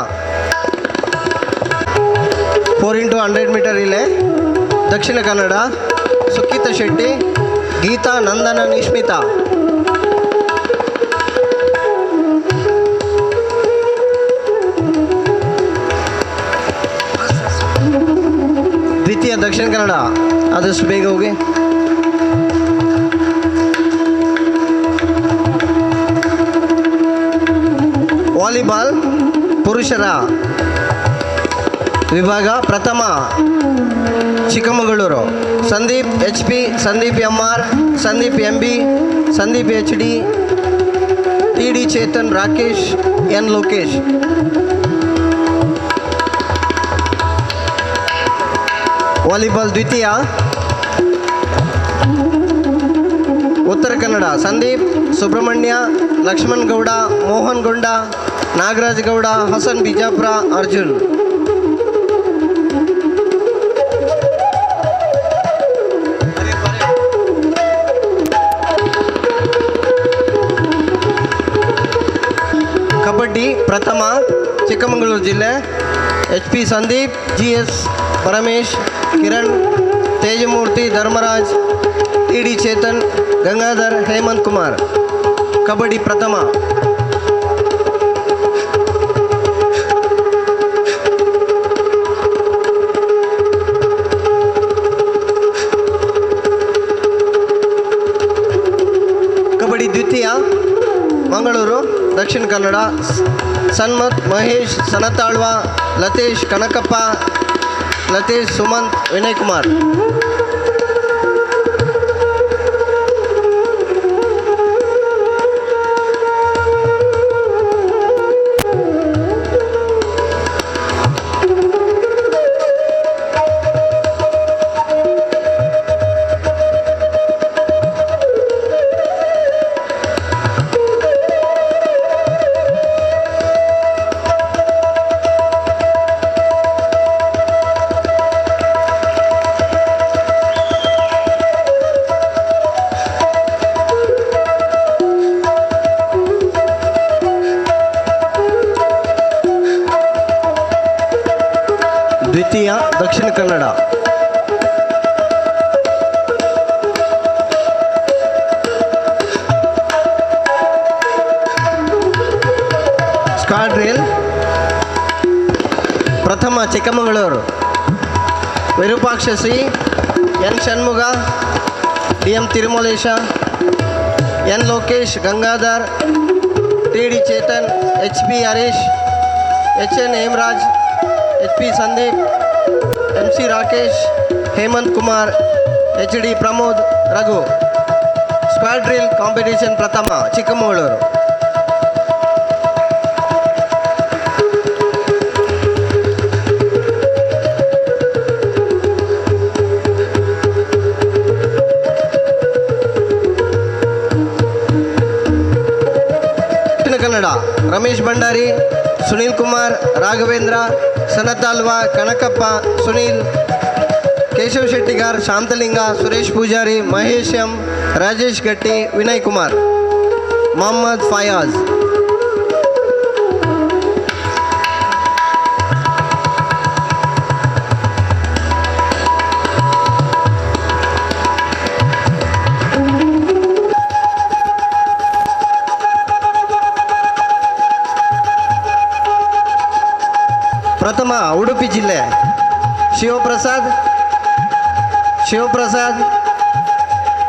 4x100 metre relay Dakshina Kannada ಸುಖಿತ Shetty, Geetha ನಂದನ ನಿಶ್ಮಿತಾ. ದ್ವಿತೀಯ ದಕ್ಷಿಣ ಕನ್ನಡ, ಆದಷ್ಟು ಬೇಗ ಹೋಗಿ. ವಾಲಿಬಾಲ್ ಪುರುಷರ ವಿಭಾಗ ಪ್ರಥಮ Chikkamagaluru Sandeep HP, Sandeep MR, Sandeep MB, Sandeep HD, TD Chetan, Rakesh N Lokesh. Volleyball ದ್ವಿತೀಯ ಉತ್ತರ ಕನ್ನಡ ಸಂದೀಪ್ ಸುಬ್ರಹ್ಮಣ್ಯ, ಲಕ್ಷ್ಮಣ್ ಗೌಡ, ಮೋಹನ್ ಗೊಂಡ, ನಾಗರಾಜ್ ಗೌಡ, ಹಸನ್ ಬಿಜಾಪುರ, ಅರ್ಜುನ್. ಕಬಡ್ಡಿ ಪ್ರಥಮ ಚಿಕ್ಕಮಗಳೂರು ಜಿಲ್ಲೆ HP Sandeep, GS Paramesh, Kiran, ತೇಜಮೂರ್ತಿ, Dharmaraj, TD Chetan, Gangadhar, Hemant Kumar. Kabaddi ಪ್ರಥಮ. ಕಬಡ್ಡಿ ದ್ವಿತೀಯ ಮಂಗಳೂರು ದಕ್ಷಿಣ ಕನ್ನಡ ಸನ್ಮತ್, ಮಹೇಶ್, ಸನತಾಳ್ವ, ಲತೇಶ್, ಕನಕಪ್ಪ, ಲತೇಶ್, ಸುಮಂತ್, ವಿನಯ್ ಕುಮಾರ್. ದ್ವಿತೀಯ ದಕ್ಷಿಣ ಕನ್ನಡ. ಸ್ಕ್ವಾಡ್ರಿಲ್ ಪ್ರಥಮ Chikkamagaluru. Virupaksha C, N Shanmuga, D M Tirumalesha, N Lokesh, Gangadhar, T D Chetan, H P Harish, H N Hemaraj, H P Sandeep, M C Rakesh, Hemant Kumar, H D Pramod, Raghu. Squad drill competition ಪ್ರಥಮ ಚಿಕ್ಕಮಗಳೂರು. ಕನ್ನಡ ರಮೇಶ್ ಭಂಡಾರಿ, ಸುನೀಲ್ ಕುಮಾರ್, ರಾಘವೇಂದ್ರ, ಸನತ್ ಅಲ್ವಾ, ಕನಕಪ್ಪ, ಸುನೀಲ್, ಕೇಶವ್ ಶೆಟ್ಟಿಗಾರ್, ಶಾಂತಲಿಂಗ, ಸುರೇಶ್ ಪೂಜಾರಿ, ಮಹೇಶ್ ಎಂ, ರಾಜೇಶ್ ಗಟ್ಟಿ, ವಿನಯ್ ಕುಮಾರ್, ಮೊಹಮ್ಮದ್ ಫಯಾಜ್. ಪ್ರಥಮ ಉಡುಪಿ ಜಿಲ್ಲೆ ಶಿವಪ್ರಸಾದ್,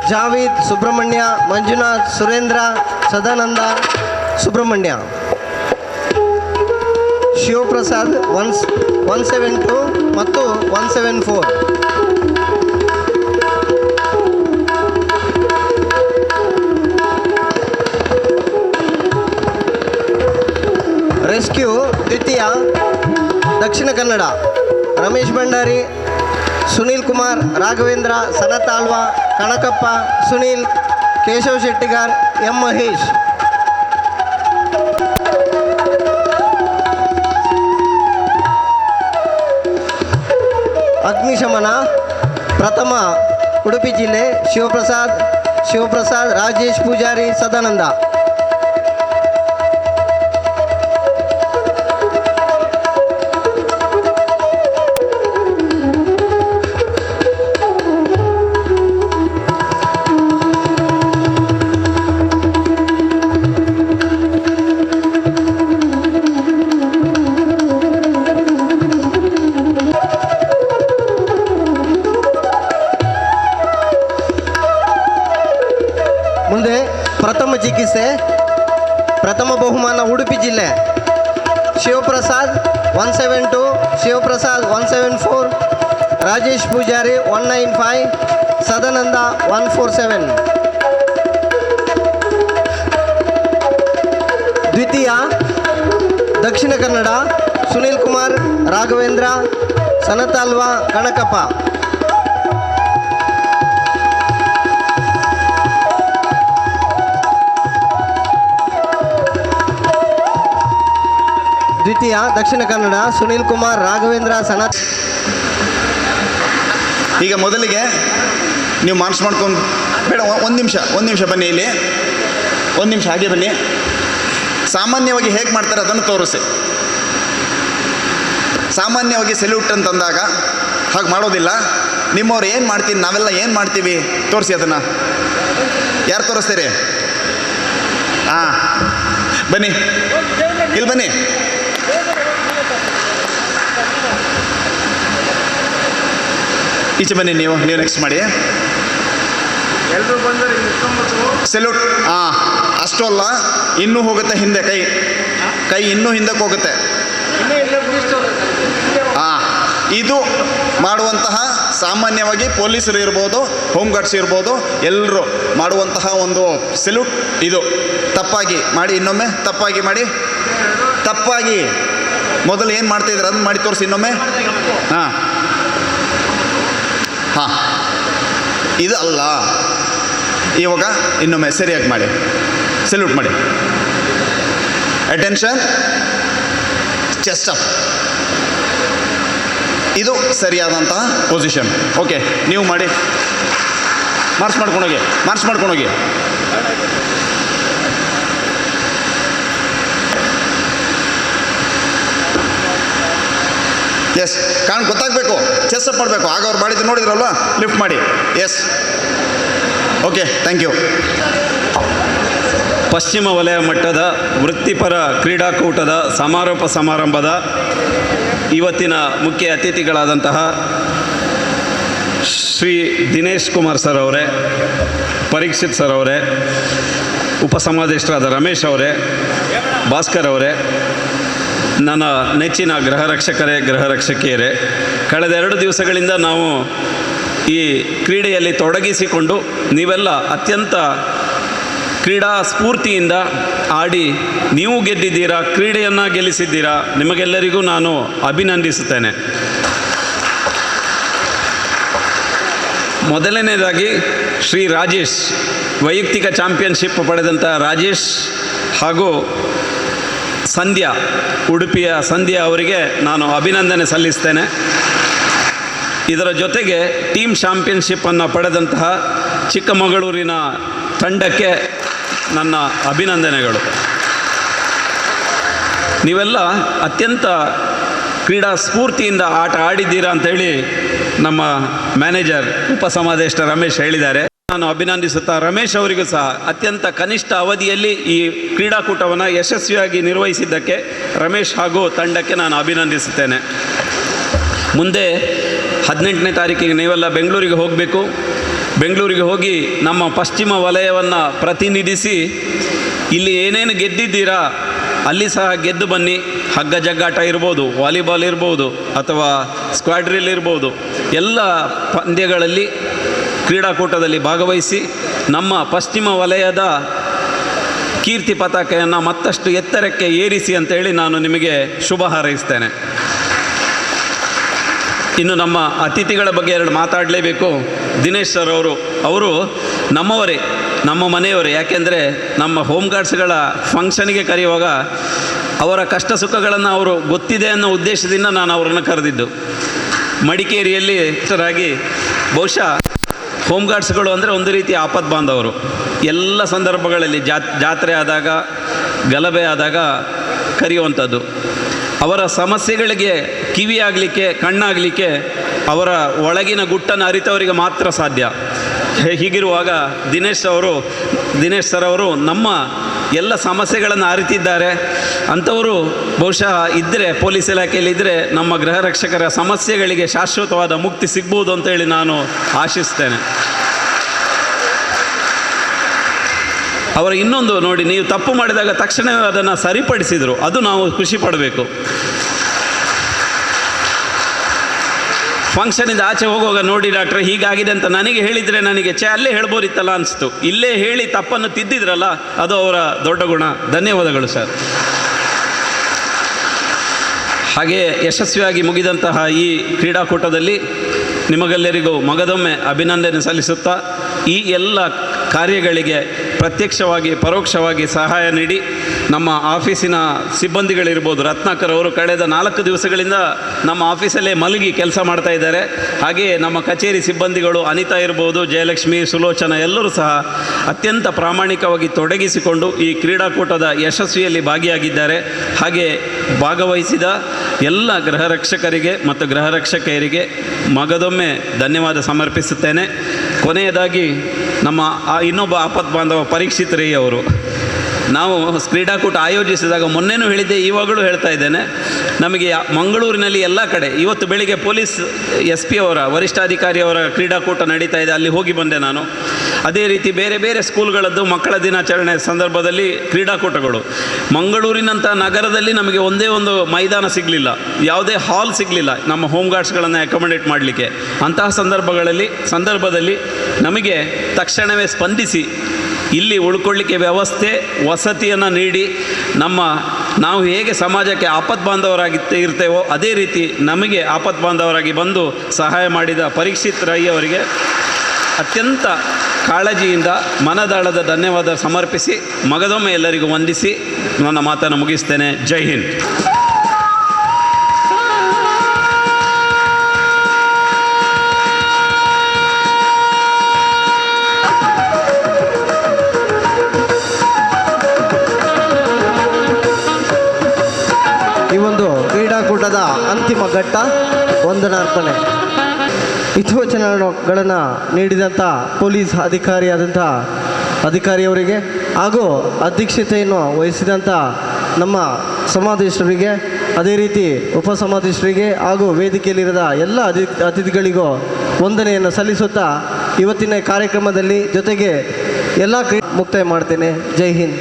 ಜಾವೀದ್, ಸುಬ್ರಹ್ಮಣ್ಯ, ಮಂಜುನಾಥ್, ಸುರೇಂದ್ರ, ಸದಾನಂದ, ಸುಬ್ರಹ್ಮಣ್ಯ. ಶಿವಪ್ರಸಾದ್ 172 ಮತ್ತು 174. ರೆಸ್ಕ್ಯೂ ದ್ವಿತೀಯ ದಕ್ಷಿಣ ಕನ್ನಡ ರಮೇಶ್ ಭಂಡಾರಿ, ಸುನೀಲ್ ಕುಮಾರ್, ರಾಘವೇಂದ್ರ, ಸನತ್ ಆಳ್ವಾ, ಕನಕಪ್ಪ, ಸುನೀಲ್, ಕೇಶವ್ ಶೆಟ್ಟಿಗಾರ್, ಎಂ ಮಹೇಶ್. ಅಗ್ನಿಶಮನ ಪ್ರಥಮ ಉಡುಪಿ ಜಿಲ್ಲೆ ಶಿವಪ್ರಸಾದ್, ರಾಜೇಶ್ ಪೂಜಾರಿ, ಸದಾನಂದ. ಮುಂದೆ ಪ್ರಥಮ ಚಿಕಿತ್ಸೆ ಪ್ರಥಮ ಬಹುಮಾನ ಉಡುಪಿ ಜಿಲ್ಲೆ ಶಿವಪ್ರಸಾದ್ 172, ಶಿವಪ್ರಸಾದ್ 174, ರಾಜೇಶ್ ಪೂಜಾರಿ 195, ಸದಾನಂದ 147. ದ್ವಿತೀಯ ದಕ್ಷಿಣ ಕನ್ನಡ ಸುನೀಲ್ ಕುಮಾರ್, ರಾಘವೇಂದ್ರ, ಸನತ್ ಅಲ್ವಾ, ಕನಕಪ್ಪ. ದ್ವಿತೀಯ ದಕ್ಷಿಣ ಕನ್ನಡ ಸುನೀಲ್ ಕುಮಾರ್, ರಾಘವೇಂದ್ರ, ಸನತ್. ಈಗ ಮೊದಲಿಗೆ ನೀವು ಮಾರ್ಕ್ಸ್ ಮಾಡ್ಕೊಂಡು ಬೇಡ, ಒಂದು ನಿಮಿಷ ಬನ್ನಿ, ಇಲ್ಲಿ ಒಂದು ನಿಮಿಷ ಹಾಗೆ ಬನ್ನಿ. ಸಾಮಾನ್ಯವಾಗಿ ಹೇಗೆ ಮಾಡ್ತಾರೆ ಅದನ್ನು ತೋರಿಸಿ. ಸಾಮಾನ್ಯವಾಗಿ ಸೆಲ್ಯೂಟ್ ಅಂತಂದಾಗ ಹಾಗೆ ಮಾಡೋದಿಲ್ಲ. ನಿಮ್ಮವ್ರು ಏನು ಮಾಡ್ತೀನಿ, ನಾವೆಲ್ಲ ಏನು ಮಾಡ್ತೀವಿ, ತೋರಿಸಿ ಅದನ್ನು. ಯಾರು ತೋರಿಸ್ತೀರಿ? ಹಾಂ ಬನ್ನಿ, ಇಲ್ಲಿ ಬನ್ನಿ. ಈಚೆ ಬನ್ನಿ, ನೀವು ನೆಕ್ಸ್ಟ್ ಮಾಡಿ. ಸೆಲ್ಯೂಟ್. ಹಾಂ ಅಷ್ಟು ಅಲ್ಲ, ಇನ್ನೂ ಹೋಗುತ್ತೆ ಹಿಂದೆ, ಕೈ ಇನ್ನೂ ಹಿಂದಕ್ಕೆ ಹೋಗುತ್ತೆ. ಹಾಂ ಇದು ಮಾಡುವಂತಹ ಸಾಮಾನ್ಯವಾಗಿ ಪೊಲೀಸರು ಇರ್ಬೋದು, ಹೋಮ್ ಗಾರ್ಡ್ಸ್ ಇರ್ಬೋದು, ಎಲ್ಲರೂ ಮಾಡುವಂತಹ ಒಂದು ಸೆಲ್ಯೂಟ್ ಇದು. ತಪ್ಪಾಗಿ ಮಾಡಿ, ಇನ್ನೊಮ್ಮೆ ತಪ್ಪಾಗಿ ಮಾಡಿ. ತಪ್ಪಾಗಿ ಮೊದಲು ಏನು ಮಾಡ್ತಾಯಿದ್ರೆ ಅದನ್ನು ಮಾಡಿ ತೋರಿಸಿ ಇನ್ನೊಮ್ಮೆ. ಹಾಂ ಹಾಂ ಇದು ಅಲ್ಲ. ಇವಾಗ ಇನ್ನೊಮ್ಮೆ ಸರಿಯಾಗಿ ಮಾಡಿ, ಸೆಲ್ಯೂಟ್ ಮಾಡಿ. Attention, chest up. ಇದು ಸರಿಯಾದಂತಹ ಪೊಸಿಷನ್. ಓಕೆ, ನೀವು ಮಾಡಿ. ಮಾರ್ಚ್ ಮಾಡ್ಕೊಂಡೋಗಿ. ಎಸ್ ಗೊತ್ತಾಗಬೇಕು, ಚೆಸ್ ಅಪ್ ಮಾಡಬೇಕು. ಆಗ ಅವ್ರು ಮಾಡಿದ್ದು ನೋಡಿದ್ರಲ್ವ, ಲಿಫ್ಟ್ ಮಾಡಿ. Yes, okay, thank you. ಪಶ್ಚಿಮ ವಲಯ ಮಟ್ಟದ ವೃತ್ತಿಪರ ಕ್ರೀಡಾಕೂಟದ ಸಮಾರೋಪ ಸಮಾರಂಭದ ಇವತ್ತಿನ ಮುಖ್ಯ ಅತಿಥಿಗಳಾದಂತಹ ಶ್ರೀ ದಿನೇಶ್ ಕುಮಾರ್ ಸರ್ ಅವರೇ, ಪರೀಕ್ಷಿತ್ ಸರ್ ಅವರೇ, ಉಪಸಮಾದೇಶರಾದ ರಮೇಶ್ ಅವರೇ, ಭಾಸ್ಕರ್ ಅವರೇ, ನನ್ನ ನೆಚ್ಚಿನ ಗೃಹ ರಕ್ಷಕರೇ, ಗೃಹ ರಕ್ಷಕಿಯರೇ, ಕಳೆದ 2 ದಿವಸಗಳಿಂದ ನಾವು ಈ ಕ್ರೀಡೆಯಲ್ಲಿ ತೊಡಗಿಸಿಕೊಂಡು ನೀವೆಲ್ಲ ಅತ್ಯಂತ ಕ್ರೀಡಾ ಸ್ಫೂರ್ತಿಯಿಂದ ಆಡಿ ನೀವು ಗೆದ್ದಿದ್ದೀರಾ, ಕ್ರೀಡೆಯನ್ನು ಗೆಲ್ಲಿಸಿದ್ದೀರಾ. ನಿಮಗೆಲ್ಲರಿಗೂ ನಾನು ಅಭಿನಂದಿಸುತ್ತೇನೆ. ಮೊದಲನೇದಾಗಿ ಶ್ರೀ ರಾಜೇಶ್, ವೈಯಕ್ತಿಕ ಚಾಂಪಿಯನ್ಶಿಪ್ ಪಡೆದಂಥ ರಾಜೇಶ್ ಹಾಗೂ ಸಂಧ್ಯಾ, ಉಡುಪಿಯ ಸಂಧ್ಯಾ ಅವರಿಗೆ ನಾನು ಅಭಿನಂದನೆ ಸಲ್ಲಿಸ್ತೇನೆ. ಇದರ ಜೊತೆಗೆ ಟೀಮ್ ಚಾಂಪಿಯನ್ಶಿಪ್ಪನ್ನು ಪಡೆದಂತಹ ಚಿಕ್ಕಮಗಳೂರಿನ ತಂಡಕ್ಕೆ ನನ್ನ ಅಭಿನಂದನೆಗಳು. ನೀವೆಲ್ಲ ಅತ್ಯಂತ ಕ್ರೀಡಾ ಸ್ಫೂರ್ತಿಯಿಂದ ಆಟ ಆಡಿದ್ದೀರಾ ಅಂಥೇಳಿ ನಮ್ಮ ಮ್ಯಾನೇಜರ್ ಉಪಸಮಾದೇಷ್ಟ ರಮೇಶ್ ಹೇಳಿದ್ದಾರೆ. ನಾನು ಅಭಿನಂದಿಸುತ್ತಾ ರಮೇಶ್ ಅವರಿಗೂ ಸಹ ಅತ್ಯಂತ ಕನಿಷ್ಠ ಅವಧಿಯಲ್ಲಿ ಈ ಕ್ರೀಡಾಕೂಟವನ್ನು ಯಶಸ್ವಿಯಾಗಿ ನಿರ್ವಹಿಸಿದ್ದಕ್ಕೆ ರಮೇಶ್ ಹಾಗೂ ತಂಡಕ್ಕೆ ನಾನು ಅಭಿನಂದಿಸುತ್ತೇನೆ. ಮುಂದೆ 18ನೇ ತಾರೀಕಿಗೆ ನೀವೆಲ್ಲ ಬೆಂಗಳೂರಿಗೆ ಹೋಗಬೇಕು. ಬೆಂಗಳೂರಿಗೆ ಹೋಗಿ ನಮ್ಮ ಪಶ್ಚಿಮ ವಲಯವನ್ನು ಪ್ರತಿನಿಧಿಸಿ ಇಲ್ಲಿ ಏನೇನು ಗೆದ್ದಿದ್ದೀರಾ ಅಲ್ಲಿ ಸಹ ಗೆದ್ದು ಬನ್ನಿ. ಹಗ್ಗ ಜಗ್ಗಾಟ ಇರ್ಬೋದು, ವಾಲಿಬಾಲ್ ಇರ್ಬೋದು, ಅಥವಾ ಸ್ಕ್ವಾಡ್ರಿಲ್ ಇರ್ಬೋದು, ಎಲ್ಲ ಪಂದ್ಯಗಳಲ್ಲಿ ಕ್ರೀಡಾಕೂಟದಲ್ಲಿ ಭಾಗವಹಿಸಿ ನಮ್ಮ ಪಶ್ಚಿಮ ವಲಯದ ಕೀರ್ತಿ ಪತಾಕೆಯನ್ನು ಮತ್ತಷ್ಟು ಎತ್ತರಕ್ಕೆ ಏರಿಸಿ ಅಂತೇಳಿ ನಾನು ನಿಮಗೆ ಶುಭ ಹಾರೈಸ್ತೇನೆ. ಇನ್ನು ನಮ್ಮ ಅತಿಥಿಗಳ ಬಗ್ಗೆ 2 ಮಾತಾಡಲೇಬೇಕು. ದಿನೇಶ್ ಸರ್ ಅವರು ನಮ್ಮವರೇ, ನಮ್ಮ ಮನೆಯವರೇ. ಯಾಕೆಂದರೆ ನಮ್ಮ ಹೋಮ್ ಗಾರ್ಡ್ಸ್ಗಳ ಫಂಕ್ಷನಿಗೆ ಕರೆಯುವಾಗ ಅವರ ಕಷ್ಟ ಸುಖಗಳನ್ನು ಅವರು ಗೊತ್ತಿದೆ ಅನ್ನೋ ಉದ್ದೇಶದಿಂದ ನಾನು ಅವರನ್ನು ಕರೆದಿದ್ದು. ಮಡಿಕೇರಿಯಲ್ಲಿ ಹೆಸರಾಗಿ ಬಹುಶಃ ಹೋಮ್ ಗಾರ್ಡ್ಸ್ಗಳು ಅಂದರೆ ಒಂದು ರೀತಿಯ ಆಪತ್ ಬಾಂಧವರು. ಎಲ್ಲ ಸಂದರ್ಭಗಳಲ್ಲಿ ಜಾತ್ರೆ ಆದಾಗ, ಗಲಭೆ ಆದಾಗ ಕರೆಯುವಂಥದ್ದು. ಅವರ ಸಮಸ್ಯೆಗಳಿಗೆ ಕಿವಿಯಾಗಲಿಕ್ಕೆ, ಕಣ್ಣಾಗಲಿಕ್ಕೆ ಅವರ ಒಳಗಿನ ಗುಟ್ಟನ್ನು ಅರಿತವರಿಗೆ ಮಾತ್ರ ಸಾಧ್ಯ. ಹೀಗಿರುವಾಗ ದಿನೇಶ್ ಸರ್ ಅವರು ನಮ್ಮ ಎಲ್ಲ ಸಮಸ್ಯೆಗಳನ್ನು ಅರಿತಿದ್ದಾರೆ. ಅಂಥವರು ಬಹುಶಃ ಇದ್ದರೆ, ಪೊಲೀಸ್ ಇಲಾಖೆಯಲ್ಲಿ ಇದ್ದರೆ ನಮ್ಮ ಗೃಹ ರಕ್ಷಕರ ಸಮಸ್ಯೆಗಳಿಗೆ ಶಾಶ್ವತವಾದ ಮುಕ್ತಿ ಸಿಗ್ಬೋದು ಅಂತೇಳಿ ನಾನು ಆಶಿಸ್ತೇನೆ. ಅವರ ಇನ್ನೊಂದು ನೋಡಿ, ನೀವು ತಪ್ಪು ಮಾಡಿದಾಗ ತಕ್ಷಣವೇ ಅದನ್ನು ಸರಿಪಡಿಸಿದರು, ಅದು ನಾವು ಖುಷಿ ಪಡಬೇಕು. ಫಂಕ್ಷನಿಂದ ಆಚೆ ಹೋಗುವಾಗ ನೋಡಿ ಡಾಕ್ಟ್ರೆ ಹೀಗಾಗಿದೆ ಅಂತ ನನಗೆ ಹೇಳಿದರೆ ನನಗೆ ಅಲ್ಲೇ ಹೇಳ್ಬೋದಿತ್ತಲ್ಲ ಅನಿಸ್ತು. ಇಲ್ಲೇ ಹೇಳಿ ತಪ್ಪನ್ನು ತಿದ್ದಿದ್ರಲ್ಲ, ಅದು ಅವರ ದೊಡ್ಡ ಗುಣ. ಧನ್ಯವಾದಗಳು ಸರ್. ಹಾಗೆ ಯಶಸ್ವಿಯಾಗಿ ಮುಗಿದಂತಹ ಈ ಕ್ರೀಡಾಕೂಟದಲ್ಲಿ ನಿಮಗೆಲ್ಲರಿಗೂ ಮಗದೊಮ್ಮೆ ಅಭಿನಂದನೆ ಸಲ್ಲಿಸುತ್ತಾ, ಈ ಎಲ್ಲ ಕಾರ್ಯಗಳಿಗೆ ಪ್ರತ್ಯಕ್ಷವಾಗಿ ಪರೋಕ್ಷವಾಗಿ ಸಹಾಯ ನೀಡಿ ನಮ್ಮ ಆಫೀಸಿನ ಸಿಬ್ಬಂದಿಗಳಿರ್ಬೋದು. ರತ್ನಾಕರ್ ಅವರು ಕಳೆದ 4 ದಿವಸಗಳಿಂದ ನಮ್ಮ ಆಫೀಸಲ್ಲೇ ಮಲಗಿ ಕೆಲಸ ಮಾಡ್ತಾ ಇದ್ದಾರೆ. ಹಾಗೆಯೇ ನಮ್ಮ ಕಚೇರಿ ಸಿಬ್ಬಂದಿಗಳು ಅನಿತಾ ಇರ್ಬೋದು, ಜಯಲಕ್ಷ್ಮಿ, ಸುಲೋಚನಾ ಎಲ್ಲರೂ ಸಹ ಅತ್ಯಂತ ಪ್ರಾಮಾಣಿಕವಾಗಿ ತೊಡಗಿಸಿಕೊಂಡು ಈ ಕ್ರೀಡಾಕೂಟದ ಯಶಸ್ವಿಯಲ್ಲಿ ಭಾಗಿಯಾಗಿದ್ದಾರೆ. ಹಾಗೆ ಭಾಗವಹಿಸಿದ ಎಲ್ಲ ಗೃಹ ರಕ್ಷಕರಿಗೆ ಮತ್ತು ಗೃಹ ರಕ್ಷಕಿಯರಿಗೆ ಮಗದೊಮ್ಮೆ ಧನ್ಯವಾದ ಸಮರ್ಪಿಸುತ್ತೇನೆ. ಕೊನೆಯದಾಗಿ ನಮ್ಮ ಇನ್ನೊಬ್ಬ ಆಪತ್ ಬಾಂಧವ ಪರೀಕ್ಷಿತ್ ರೈ ಅವರು, ನಾವು ಕ್ರೀಡಾಕೂಟ ಆಯೋಜಿಸಿದಾಗ ಮೊನ್ನೆನೂ ಹೇಳಿದ್ದೆ, ಇವಾಗಲೂ ಹೇಳ್ತಾ ಇದ್ದೇನೆ, ನಮಗೆ ಮಂಗಳೂರಿನಲ್ಲಿ ಎಲ್ಲ ಕಡೆ ಇವತ್ತು ಬೆಳಿಗ್ಗೆ ಪೊಲೀಸ್ SP ಅವರ ವರಿಷ್ಠಾಧಿಕಾರಿಯವರ ಕ್ರೀಡಾಕೂಟ ನಡೀತಾ ಇದೆ, ಅಲ್ಲಿ ಹೋಗಿ ಬಂದೆ ನಾನು. ಅದೇ ರೀತಿ ಬೇರೆ ಬೇರೆ ಸ್ಕೂಲ್ಗಳದ್ದು ಮಕ್ಕಳ ದಿನಾಚರಣೆ ಸಂದರ್ಭದಲ್ಲಿ ಕ್ರೀಡಾಕೂಟಗಳು. ಮಂಗಳೂರಿನಂಥ ನಗರದಲ್ಲಿ ನಮಗೆ ಒಂದೇ ಒಂದು ಮೈದಾನ ಸಿಗಲಿಲ್ಲ, ಯಾವುದೇ ಹಾಲ್ ಸಿಗಲಿಲ್ಲ ನಮ್ಮ ಹೋಮ್ ಗಾರ್ಡ್ಸ್ಗಳನ್ನು ಅಕೊಮಡೇಟ್ ಮಾಡಲಿಕ್ಕೆ. ಅಂತಹ ಸಂದರ್ಭದಲ್ಲಿ ನಮಗೆ ತಕ್ಷಣವೇ ಸ್ಪಂದಿಸಿ ಇಲ್ಲಿ ಉಳ್ಕೊಳ್ಳಿಕ್ಕೆ ವ್ಯವಸ್ಥೆ, ವಸತಿಯನ್ನು ನೀಡಿ ನಾವು ಹೇಗೆ ಸಮಾಜಕ್ಕೆ ಆಪತ್ ಬಾಂಧವರಾಗಿ ಇರ್ತೇವೋ ಅದೇ ರೀತಿ ನಮಗೆ ಆಪತ್ ಬಾಂಧವರಾಗಿ ಬಂದು ಸಹಾಯ ಮಾಡಿದ ಪರೀಕ್ಷಿತ್ ರೈ ಅವರಿಗೆ ಅತ್ಯಂತ ಕಾಳಜಿಯಿಂದ ಮನದಾಳದ ಧನ್ಯವಾದ ಸಮರ್ಪಿಸಿ ಮಗದೊಮ್ಮೆ ಎಲ್ಲರಿಗೂ ವಂದಿಸಿ ನನ್ನ ಮಾತನ್ನು ಮುಗಿಸ್ತೇನೆ. ಜೈ ಹಿಂದ್. ಈ ಒಂದು ಕ್ರೀಡಾಕೂಟ ಕಾರ್ಯಕ್ರಮದ ಅಂತಿಮ ಘಟ್ಟ ವಂದನಾರ್ಪಣೆ. ಹಿತವಚನಗಳನ್ನು ನೀಡಿದಂಥ ಪೊಲೀಸ್ ಅಧಿಕಾರಿಯವರಿಗೆ ಹಾಗೂ ಅಧ್ಯಕ್ಷತೆಯನ್ನು ವಹಿಸಿದಂಥ ನಮ್ಮ ಸಮಾಧೀಶರಿಗೆ, ಅದೇ ರೀತಿ ಉಪಸಮಾಧೀಶರಿಗೆ ಹಾಗೂ ವೇದಿಕೆಯಲ್ಲಿರದ ಎಲ್ಲ ಅತಿಥಿಗಳಿಗೂ ವಂದನೆಯನ್ನು ಸಲ್ಲಿಸುತ್ತಾ ಇವತ್ತಿನ ಕಾರ್ಯಕ್ರಮದಲ್ಲಿ ಜೊತೆಗೆ ಎಲ್ಲ ಮುಕ್ತಾಯ ಮಾಡ್ತೇನೆ. ಜೈ ಹಿಂದ್.